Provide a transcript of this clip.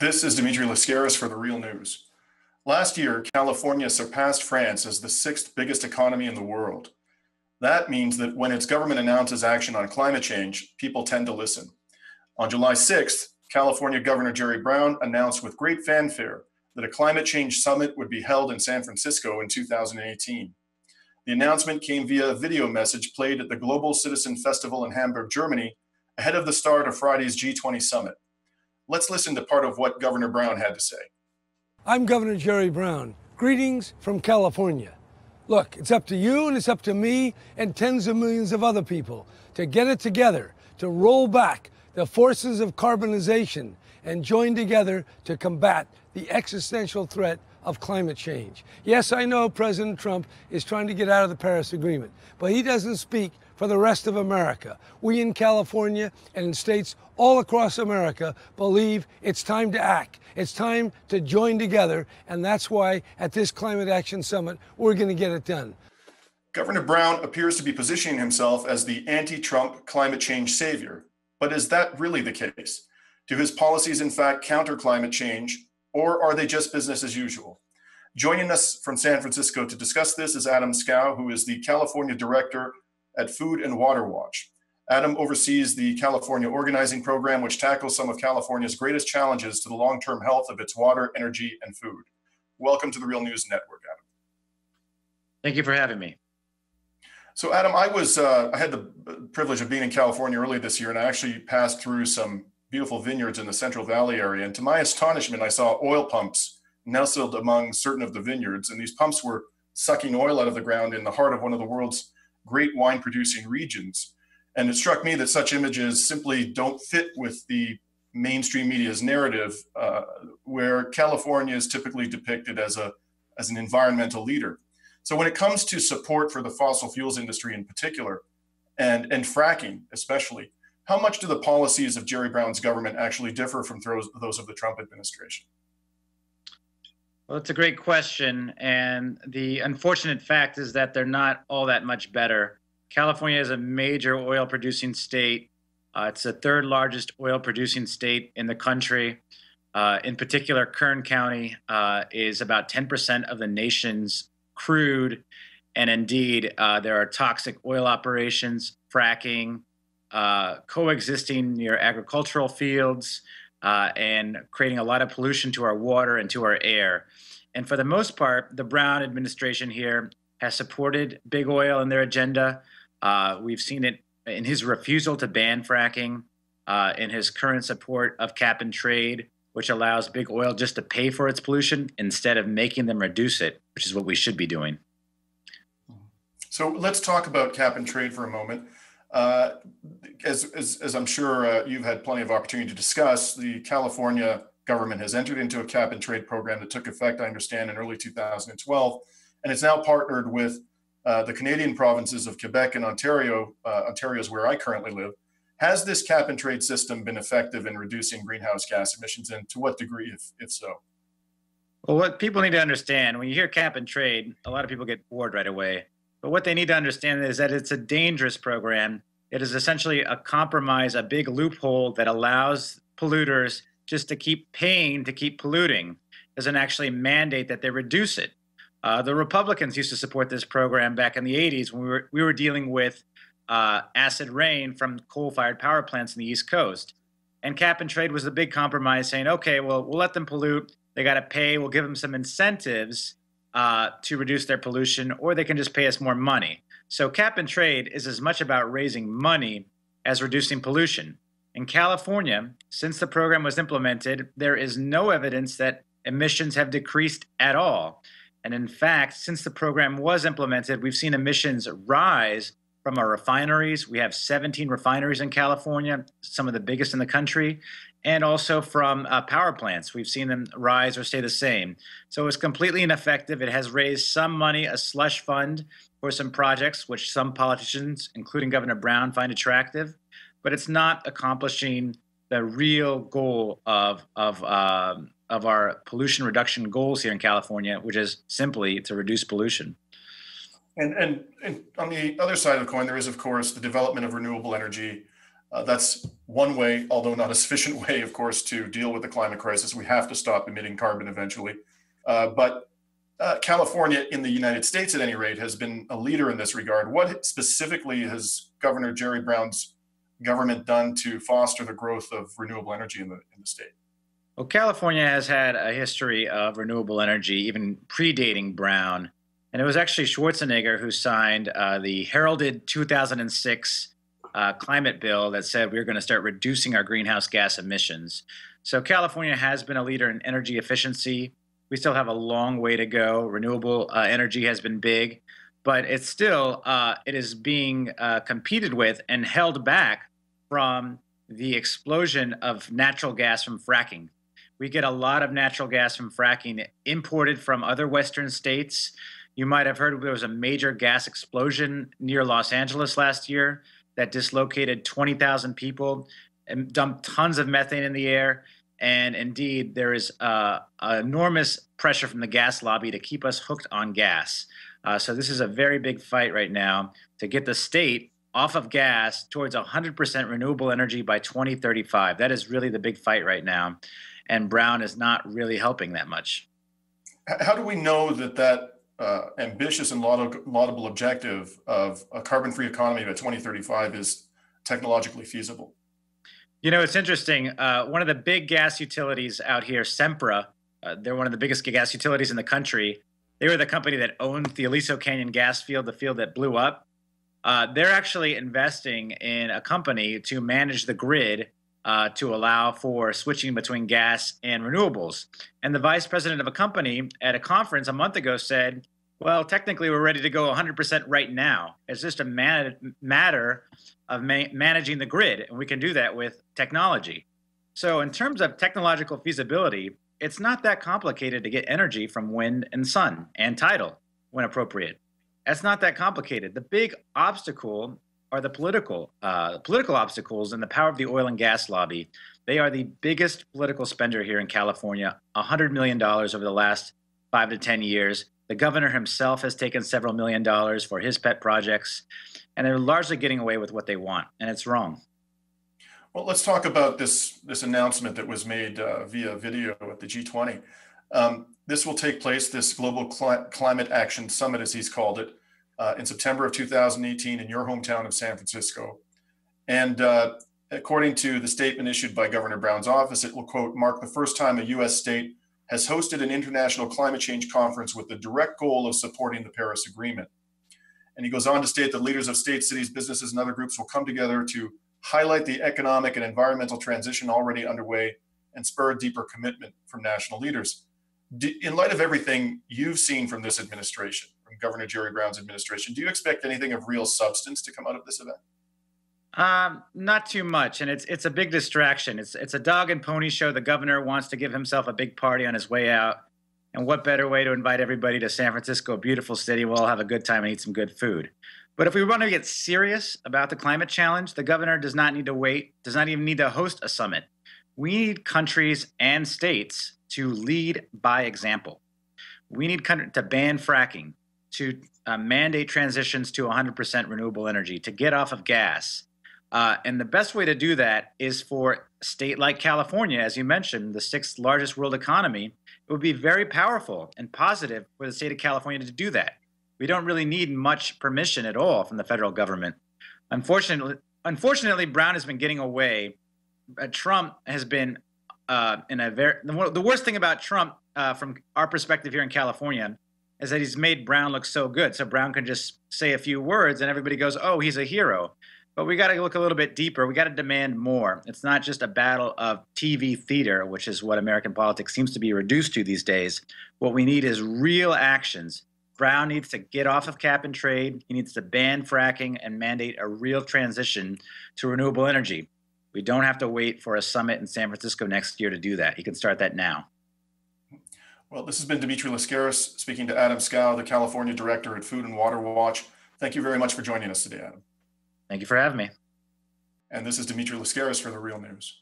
This is Dimitri Lascaris for The Real News. Last year, California surpassed France as the sixth biggest economy in the world. That means that when its government announces action on climate change, people tend to listen. On July 6th, California Governor Jerry Brown announced with great fanfare that a climate change summit would be held in San Francisco in 2018. The announcement came via a video message played at the Global Citizen Festival in Hamburg, Germany, ahead of the start of Friday's G20 summit. Let's listen to part of what Governor Brown had to say. I'm Governor Jerry Brown. Greetings from California. Look, it's up to you and it's up to me and tens of millions of other people to get it together, to roll back the forces of carbonization and join together to combat the existential threat of climate change. Yes, I know President Trump is trying to get out of the Paris Agreement, but he doesn't speak for the rest of America. We in California and in states all across America believe it's time to act. It's time to join together, and that's why at this Climate Action Summit, we're going to get it done. Governor Brown appears to be positioning himself as the anti-Trump climate change savior. But is that really the case? Do his policies, in fact, counter climate change, or are they just business as usual? Joining us from San Francisco to discuss this is Adam Scow, who is the California Director at Food and Water Watch. Adam oversees the California Organizing Program, which tackles some of California's greatest challenges to the long-term health of its water, energy, and food. Welcome to the Real News Network, Adam. Thank you for having me. So, Adam, I had the privilege of being in California early this year, and I actually passed through some beautiful vineyards in the Central Valley area. And to my astonishment, I saw oil pumps nestled among certain of the vineyards, and these pumps were sucking oil out of the ground in the heart of one of the world's great wine-producing regions. And it struck me that such images simply don't fit with the mainstream media's narrative, where California is typically depicted as an environmental leader. So when it comes to support for the fossil fuels industry in particular, and fracking especially, how much do the policies of Jerry Brown's government actually differ from those of the Trump administration? Well, it's a great question. And the unfortunate fact is that they're not all that much better. California is a major oil producing state. It's the third largest oil producing state in the country. In particular, Kern County is about 10% of the nation's crude. And indeed, there are toxic oil operations, fracking, coexisting near agricultural fields, and creating a lot of pollution to our water and to our air. And for the most part, the Brown administration here has supported big oil in their agenda. We've seen it in his refusal to ban fracking, in his current support of cap and trade, which allows big oil just to pay for its pollution instead of making them reduce it, which is what we should be doing. So let's talk about cap and trade for a moment. As I'm sure you've had plenty of opportunity to discuss, the California government has entered into a cap and trade program that took effect, I understand, in early 2012, and it's now partnered with the Canadian provinces of Quebec and Ontario. Ontario is where I currently live. Has this cap and trade system been effective in reducing greenhouse gas emissions, and to what degree, if so? Well, what people need to understand, when you hear cap and trade, a lot of people get bored right away. But what they need to understand is that it's a dangerous program. It is essentially a compromise, a big loophole that allows polluters just to keep paying to keep polluting. It doesn't actually mandate that they reduce it. The Republicans used to support this program back in the 80s when we were dealing with acid rain from coal-fired power plants in the East Coast. And cap and trade was the big compromise, saying, okay, well, we'll let them pollute. They got to pay. We'll give them some incentives to reduce their pollution, or they can just pay us more money. So cap and trade is as much about raising money as reducing pollution. In California, since the program was implemented, there is no evidence that emissions have decreased at all. And in fact, since the program was implemented, we've seen emissions rise from our refineries. We have 17 refineries in California, some of the biggest in the country, and also from power plants. We've seen them rise or stay the same. So it's completely ineffective. It has raised some money, a slush fund for some projects, which some politicians, including Governor Brown, find attractive, but it's not accomplishing the real goal of our pollution reduction goals here in California, which is simply to reduce pollution. And on the other side of the coin, there is, of course, the development of renewable energy, That's one way, although not a sufficient way, of course, to deal with the climate crisis. We have to stop emitting carbon eventually. But California, in the United States at any rate, has been a leader in this regard. What specifically has Governor Jerry Brown's government done to foster the growth of renewable energy in the state? Well, California has had a history of renewable energy, even predating Brown. And it was actually Schwarzenegger who signed the heralded 2006 climate bill that said we were going to start reducing our greenhouse gas emissions. So California has been a leader in energy efficiency. We still have a long way to go. Renewable energy has been big, but it's still, it is being competed with and held back from the explosion of natural gas from fracking. We get a lot of natural gas from fracking imported from other Western states. You might have heard there was a major gas explosion near Los Angeles last year that dislocated 20,000 people and dumped tons of methane in the air. And indeed, there is enormous pressure from the gas lobby to keep us hooked on gas. So this is a very big fight right now to get the state off of gas towards 100% renewable energy by 2035. That is really the big fight right now. And Brown is not really helping that much. How do we know that ambitious and laudable objective of a carbon-free economy by 2035 is technologically feasible? You know, it's interesting. One of the big gas utilities out here, Sempra, they're one of the biggest gas utilities in the country. They were the company that owned the Aliso Canyon gas field, the field that blew up. They're actually investing in a company to manage the grid to allow for switching between gas and renewables. And the vice president of a company at a conference a month ago said, well, technically, we're ready to go 100% right now. It's just a matter of managing the grid, and we can do that with technology. So in terms of technological feasibility, it's not that complicated to get energy from wind and sun and tidal when appropriate. That's not that complicated. The big obstacle are the political obstacles and the power of the oil and gas lobby. They are the biggest political spender here in California, $100 million over the last 5 to 10 years. The governor himself has taken several $1 million for his pet projects, and they're largely getting away with what they want, and it's wrong. Well, let's talk about this announcement that was made via video at the G20. This will take place, this Global Climate Action Summit, as he's called it, in September of 2018 in your hometown of San Francisco. And according to the statement issued by Governor Brown's office, it will, quote, mark the first time a U.S. state has hosted an international climate change conference with the direct goal of supporting the Paris Agreement. And he goes on to state that leaders of states, cities, businesses, and other groups will come together to highlight the economic and environmental transition already underway and spur a deeper commitment from national leaders. In light of everything you've seen from this administration, from Governor Jerry Brown's administration, do you expect anything of real substance to come out of this event? Not too much, and it's a big distraction. It's a dog and pony show. The governor wants to give himself a big party on his way out, and what better way to invite everybody to San Francisco, a beautiful city? We'll all have a good time and eat some good food. But if we want to get serious about the climate challenge, the governor does not need to wait, does not even need to host a summit. We need countries and states to lead by example. We need to ban fracking, to mandate transitions to 100% renewable energy, to get off of gas. And the best way to do that is for a state like California, as you mentioned, the 6th largest world economy. It would be very powerful and positive for the state of California to do that. We don't really need much permission at all from the federal government. Unfortunately, Brown has been getting away. Trump has been the worst thing about Trump from our perspective here in California is that he's made Brown look so good. So Brown can just say a few words and everybody goes, oh, he's a hero. But we got to look a little bit deeper. We got to demand more. It's not just a battle of TV theater, which is what American politics seems to be reduced to these days. What we need is real actions. Brown needs to get off of cap and trade. He needs to ban fracking and mandate a real transition to renewable energy. We don't have to wait for a summit in San Francisco next year to do that. He can start that now. Well, this has been Dimitri Lascaris speaking to Adam Scow, the California Director at Food and Water Watch. Thank you very much for joining us today, Adam. Thank you for having me. And this is Dimitri Lascaris for The Real News.